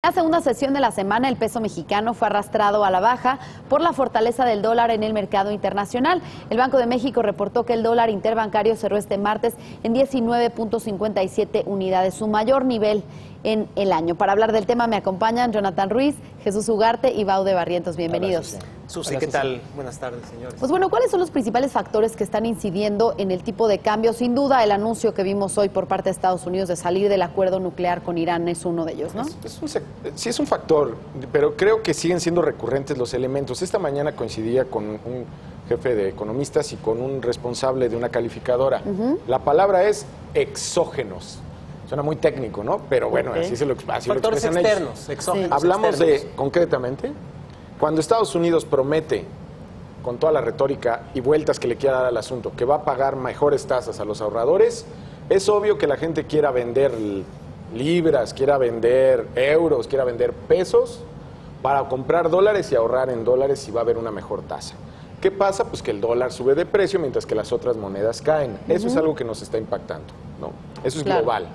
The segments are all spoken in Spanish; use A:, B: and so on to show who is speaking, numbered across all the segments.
A: En la segunda sesión de la semana, el peso mexicano fue arrastrado a la baja por la fortaleza del dólar en el mercado internacional. El Banco de México reportó que el dólar interbancario cerró este martes en 19.57 unidades, su mayor nivel en el año. Para hablar del tema me acompañan Jonathan Ruiz, Jesús Ugarte y Baude Barrientos. Bienvenidos.
B: Susi, ¿qué tal? Buenas tardes, señores.
A: Pues bueno, ¿cuáles son los principales factores que están incidiendo en el tipo de cambio? Sin duda, el anuncio que vimos hoy por parte de Estados Unidos de salir del acuerdo nuclear con Irán es uno de ellos, ¿no?
C: Sí es un factor, pero creo que siguen siendo recurrentes los elementos. Esta mañana coincidía con un jefe de economistas y con un responsable de una calificadora. La palabra es exógenos. Suena muy técnico, ¿no? Pero bueno, así lo
B: factores
C: expresan
B: externos,
C: ellos.
B: exógenos.
C: Hablamos
B: externos.
C: concretamente, cuando Estados Unidos promete, con toda la retórica y vueltas que le quiera dar al asunto, que va a pagar mejores tasas a los ahorradores, es obvio que la gente quiera vender libras, quiera vender euros, quiera vender pesos para comprar dólares y ahorrar en dólares y va a haber una mejor tasa. ¿Qué pasa? Pues que el dólar sube de precio mientras que las otras monedas caen. Eso es algo que nos está impactando, ¿no? Eso es global.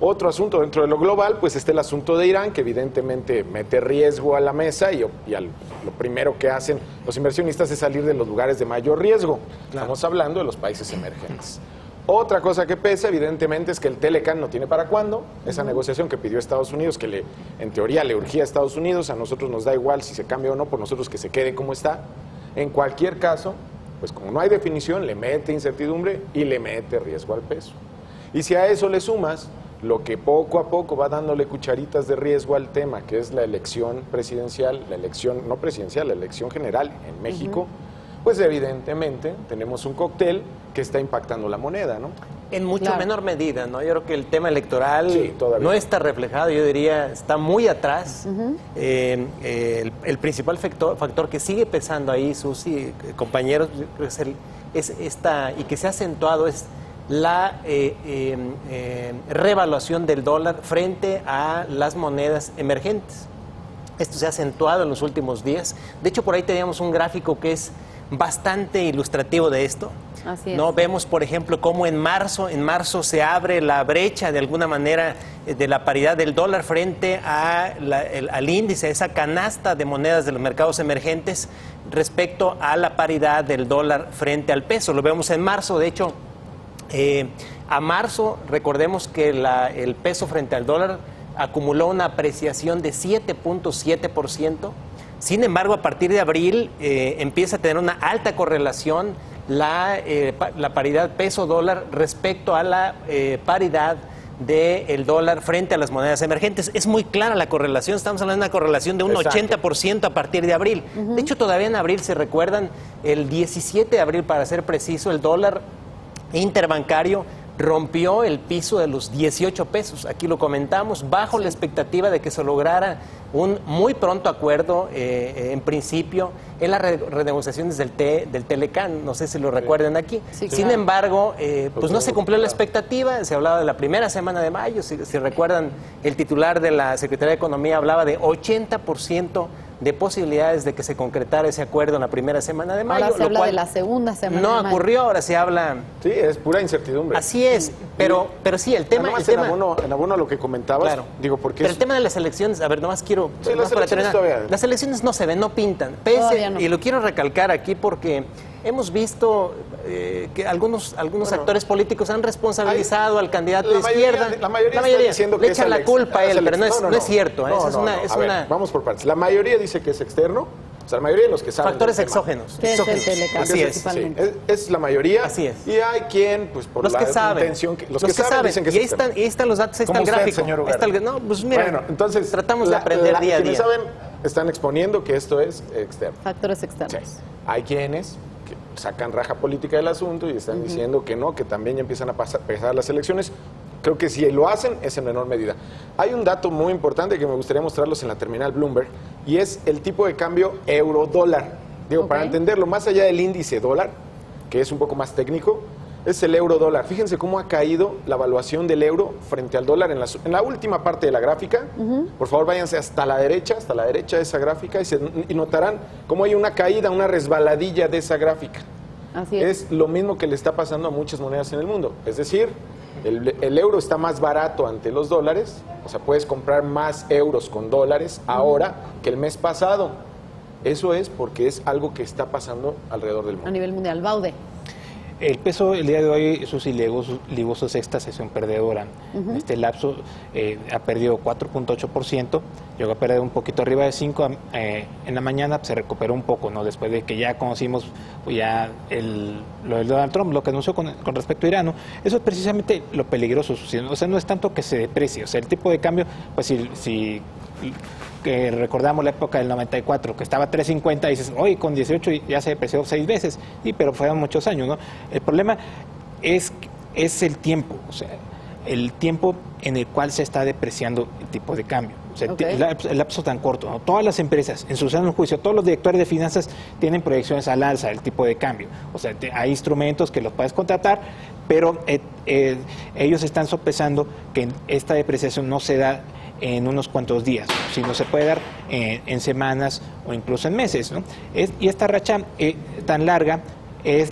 C: Otro asunto dentro de lo global, pues está el asunto de Irán, que evidentemente mete riesgo a la mesa y lo primero que hacen los inversionistas es salir de los lugares de mayor riesgo. Estamos hablando de los países emergentes. Otra cosa que pesa, evidentemente, es que el Telecan no tiene para cuándo. Esa negociación que pidió Estados Unidos, que en teoría le urgía a Estados Unidos, a nosotros nos da igual si se cambia o no, por nosotros que se quede como está. En cualquier caso, pues como no hay definición, le mete incertidumbre y le mete riesgo al peso. Y si a eso le sumas lo que poco a poco va dándole cucharitas de riesgo al tema, que es la elección presidencial, la elección no presidencial, la elección general en México, pues evidentemente tenemos un cóctel que está impactando la moneda, ¿no?
B: En mucho menor medida, ¿no? Yo creo que el tema electoral no está reflejado, yo diría, está muy atrás. El principal factor que sigue pesando ahí, Susi, compañeros, es esta, y que se ha acentuado, es la revaluación del dólar frente a las monedas emergentes. Esto se ha acentuado en los últimos días. De hecho, por ahí teníamos un gráfico que es bastante ilustrativo de esto.
A: Así es.
B: ¿No? Vemos, por ejemplo, cómo en marzo se abre la brecha de alguna manera de la paridad del dólar frente al índice, esa canasta de monedas de los mercados emergentes respecto a la paridad del dólar frente al peso. Lo vemos en marzo, de hecho. A marzo, recordemos que el peso frente al dólar acumuló una apreciación de 7.7%. Sin embargo, a partir de abril empieza a tener una alta correlación la paridad peso-dólar respecto a la paridad del dólar frente a las monedas emergentes. Es muy clara la correlación, estamos hablando de una correlación de un 80% a partir de abril. De hecho, todavía en abril, se recuerdan, el 17 de abril, para ser preciso, el dólar interbancario rompió el piso de los 18 pesos. Aquí lo comentamos, bajo la expectativa de que se lograra un muy pronto acuerdo, en principio, en las renegociaciones del Telecan. No sé si lo recuerdan aquí. Sin embargo, pues no se cumplió la expectativa. Se hablaba de la primera semana de mayo. Si recuerdan, el titular de la Secretaría de Economía hablaba de 80% de posibilidades de que se concretara ese acuerdo en la primera semana de mayo.
A: Ahora se habla de la segunda semana de mayo.
B: No ocurrió, ahora se habla...
C: Sí, es pura incertidumbre.
B: Así es, pero sí, el tema...
C: En abono a lo que comentabas,
B: digo, porque... Pero el tema de las elecciones, a ver, nomás quiero...
C: Sí, las
B: elecciones no se ven, no pintan. Y lo quiero recalcar aquí porque hemos visto que algunos actores políticos han responsabilizado al candidato de izquierda.
C: La mayoría está diciendo que
B: le echan la culpa a él, pero no es cierto.
C: Vamos por partes. La mayoría dice que es externo. O sea, la mayoría de los que saben...
B: Factores exógenos.
A: ¿Qué es el Telecan?
B: Así es.
C: Sí, es la mayoría.
B: Así es.
C: Y hay quien, pues por
B: los que saben,
C: intención... Los que saben dicen que es externo.
B: Y ahí están los datos, ahí está el gráfico.
C: Señor Ugarte?
B: No, pues mira,
C: bueno, entonces,
B: tratamos de aprender día a día.
C: Quienes saben están exponiendo que esto es externo.
A: Factores externos.
C: Sí. Hay quienes que sacan raja política del asunto y están diciendo que no, que también ya empiezan a pesar las elecciones. Creo que si lo hacen es en menor medida. Hay un dato muy importante que me gustaría mostrarlos en la terminal Bloomberg y es el tipo de cambio euro-dólar. Digo, para entenderlo, más allá del índice dólar, que es un poco más técnico, es el euro-dólar. Fíjense cómo ha caído la evaluación del euro frente al dólar en la última parte de la gráfica. Por favor, váyanse hasta la derecha de esa gráfica y notarán cómo hay una caída, una resbaladilla de esa gráfica.
A: Así es.
C: Es lo mismo que le está pasando a muchas monedas en el mundo. Es decir, El euro está más barato ante los dólares, o sea, puedes comprar más euros con dólares ahora que el mes pasado. Eso es porque es algo que está pasando alrededor del mundo.
A: A nivel mundial. Baude.
D: El peso el día de hoy, Susi, ligó su sexta sesión perdedora. En este lapso ha perdido 4.8%, llegó a perder un poquito arriba de 5%. En la mañana se recuperó un poco, ¿no? Después de que ya conocimos ya lo del Donald Trump, lo que anunció con respecto a Irán, ¿no? Eso es precisamente lo peligroso, Susi. O sea, no es tanto que se deprecie, o sea, el tipo de cambio, pues si que recordamos la época del 94, que estaba a 3.50 y dices, oye, con 18 ya se depreció 6 veces, sí, pero fueron muchos años, ¿no? El problema es el tiempo, o sea, el tiempo en el cual se está depreciando el tipo de cambio. O sea, el lapso tan corto, ¿no? Todas las empresas, en su sano juicio, todos los directores de finanzas tienen proyecciones al alza del tipo de cambio. O sea, hay instrumentos que los puedes contratar, pero ellos están sopesando que esta depreciación no se da en unos cuantos días, sino se puede dar en semanas o incluso en meses, ¿no? Y esta racha tan larga es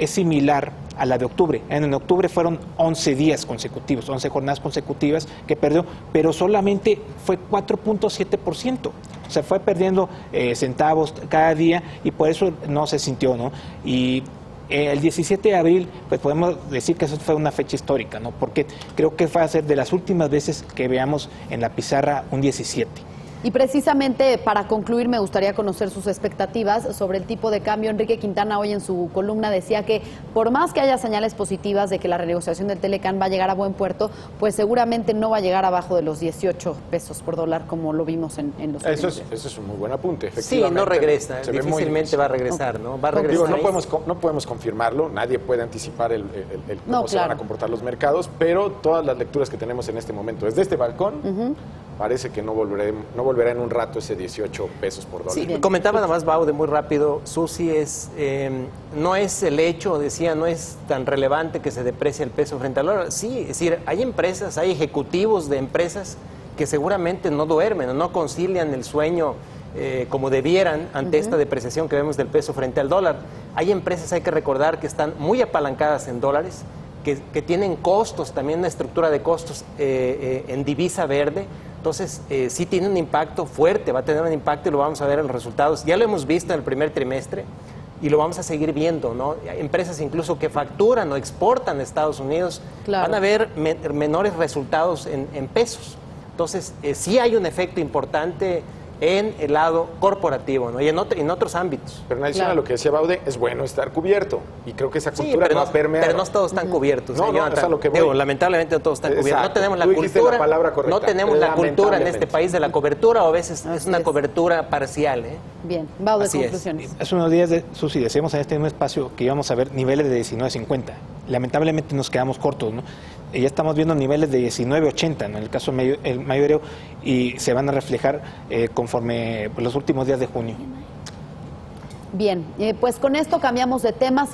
D: similar a la de octubre. En octubre fueron 11 días consecutivos, 11 jornadas consecutivas que perdió, pero solamente fue 4.7%. O sea, fue perdiendo centavos cada día y por eso no se sintió, ¿no? Y el 17 de abril, pues podemos decir que eso fue una fecha histórica, ¿no? Porque creo que va a ser de las últimas veces que veamos en la pizarra un 17.
A: Y precisamente para concluir me gustaría conocer sus expectativas sobre el tipo de cambio. Enrique Quintana hoy en su columna decía que por más que haya señales positivas de que la renegociación del Telecán va a llegar a buen puerto, pues seguramente no va a llegar abajo de los 18 pesos por dólar como lo vimos en los
C: Eso es un muy buen apunte, efectivamente.
B: Sí, no regresa, difícilmente va a regresar, ¿no? Va a regresar.
C: Digo, no podemos confirmarlo, nadie puede anticipar cómo se van a comportar los mercados, pero todas las lecturas que tenemos en este momento desde este balcón, parece que no volverá en un rato ese 18 pesos por dólar.
B: Sí, comentaba nada más, Baude, muy rápido, Susi, no es el hecho, decía, no es tan relevante que se deprecie el peso frente al dólar. Sí, es decir, hay empresas, hay ejecutivos de empresas que seguramente no duermen, no concilian el sueño como debieran ante esta depreciación que vemos del peso frente al dólar. Hay empresas, hay que recordar, que están muy apalancadas en dólares, que tienen costos, también una estructura de costos en divisa verde. Entonces, sí tiene un impacto fuerte, va a tener un impacto y lo vamos a ver en los resultados. Ya lo hemos visto en el primer trimestre y lo vamos a seguir viendo, ¿no? Hay empresas incluso que facturan o exportan a Estados Unidos, van a ver menores resultados en pesos. Entonces, sí hay un efecto importante en el lado corporativo, ¿no? Y en otros ámbitos.
C: Pero en adición a lo que decía Baude, es bueno estar cubierto. Y creo que esa cultura va a permear.
B: Pero no todos están cubiertos.
C: No, es a lo que voy.
B: Digo, lamentablemente no todos están cubiertos. No tenemos la cultura.
C: La palabra correcta.
B: No tenemos la cultura en este país de la cobertura, o a veces es una cobertura parcial, ¿eh?
A: Bien, Baude, conclusiones.
D: Hace unos días, Susi, decíamos en este mismo espacio que íbamos a ver niveles de 19.50. Lamentablemente nos quedamos cortos, ¿no? Ya estamos viendo niveles de 19.80, ¿no? En el caso mayoreo, y se van a reflejar conforme los últimos días de junio.
A: Bien, pues con esto cambiamos de tema.